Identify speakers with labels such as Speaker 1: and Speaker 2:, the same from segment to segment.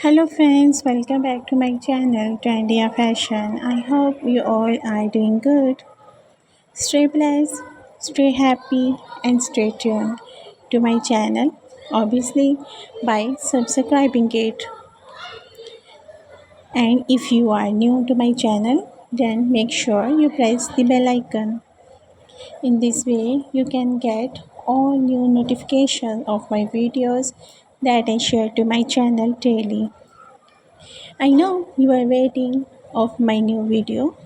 Speaker 1: Hello friends, welcome back to my channel Trendy Fashion. I hope you all are doing good. Stay blessed, stay happy and stay tuned to my channel, obviously by subscribing it. And if you are new to my channel, then make sure you press the bell icon. In this way, you can get all new notifications of my videos that I share to my channel daily. I know you are waiting of my new video.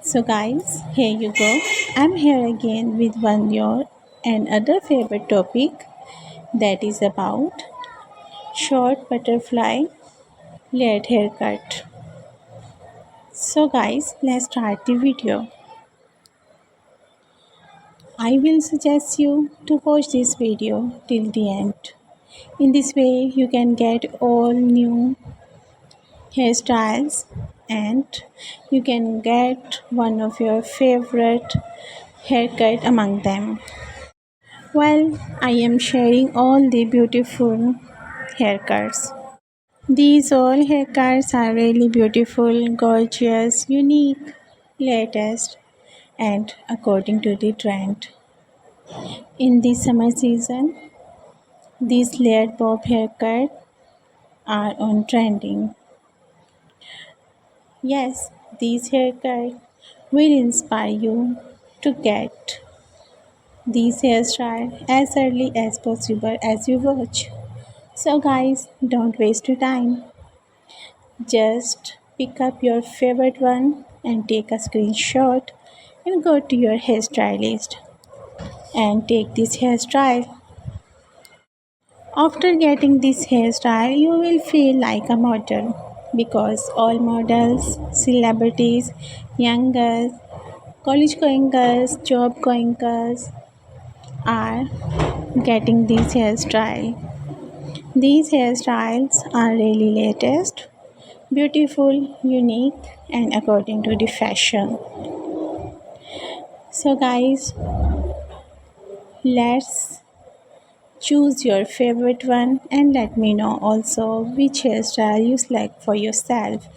Speaker 1: So guys, here you go. I'm here again with one your and other favorite topic that is about short butterfly layered haircut. So guys, let's start the video. I will suggest you to watch this video till the end. In this way, you can get all new hairstyles and you can get one of your favorite haircut among them. Well, I am sharing all the beautiful haircuts. These all haircuts are really beautiful, gorgeous, unique, latest, and according to the trend. In this summer season, these layered bob haircuts are on trending. Yes, these haircuts will inspire you to get these hairstyles as early as possible as you watch. So guys, don't waste your time. Just pick up your favorite one and take a screenshot and go to your hairstylist and take this hairstyle. After getting this hairstyle, you will feel like a model because all models, celebrities, young girls, college going girls, job going girls are getting this hairstyle. These hairstyles are really latest, beautiful, unique, and according to the fashion. So, guys, let's choose your favorite one and let me know also which hairstyle you select for yourself.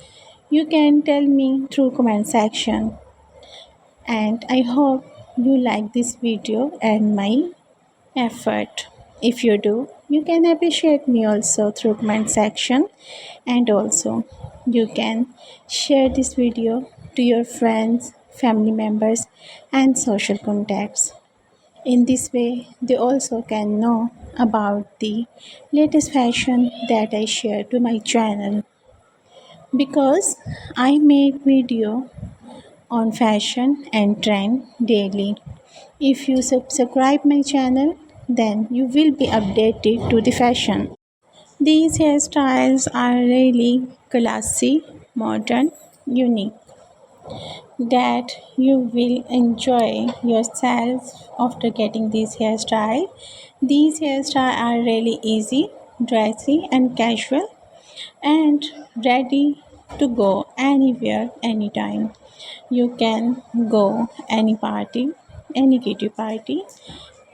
Speaker 1: You can tell me through comment section. And I hope you like this video and my effort. If you do, you can appreciate me also through comment section, and also you can share this video to your friends, family members and social contacts. In this way, they also can know about the latest fashion that I share to my channel because I make video on fashion and trend daily. If you subscribe my channel, then you will be updated to the fashion. These hairstyles are really classy, modern, unique that you will enjoy yourself after getting this hairstyle. These hairstyles are really easy, dressy and casual and ready to go anywhere anytime. You can go any party, any kitty party,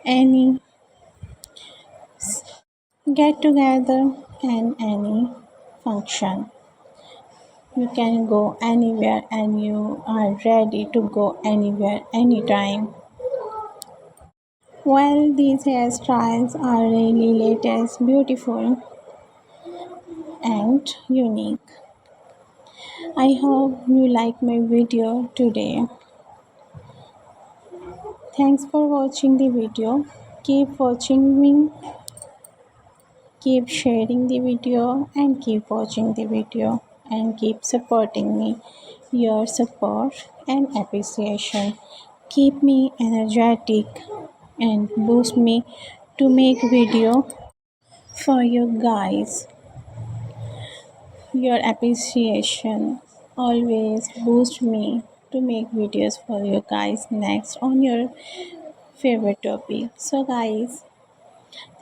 Speaker 1: any get together and any function. You can go anywhere and you are ready to go anywhere anytime. Well, these hairstyles are really latest, beautiful and unique. I hope you like my video today. Thanks for watching the video. Keep watching me, keep sharing the video and keep watching the video and keep supporting me. Your support and appreciation keep me energetic and boost me to make video for you guys. Your appreciation always boosts me to make videos for you guys next on your favorite topic. So guys,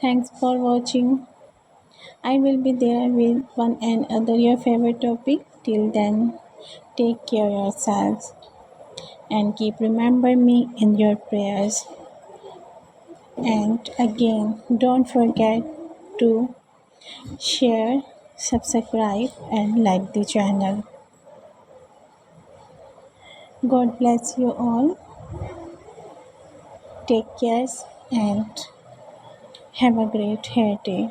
Speaker 1: thanks for watching. I will be there with one and other your favorite topic. Till then, take care yourselves and keep remember me in your prayers. And again, don't forget to share subscribe and like the channel. God bless you all. Take care and have a great hair day.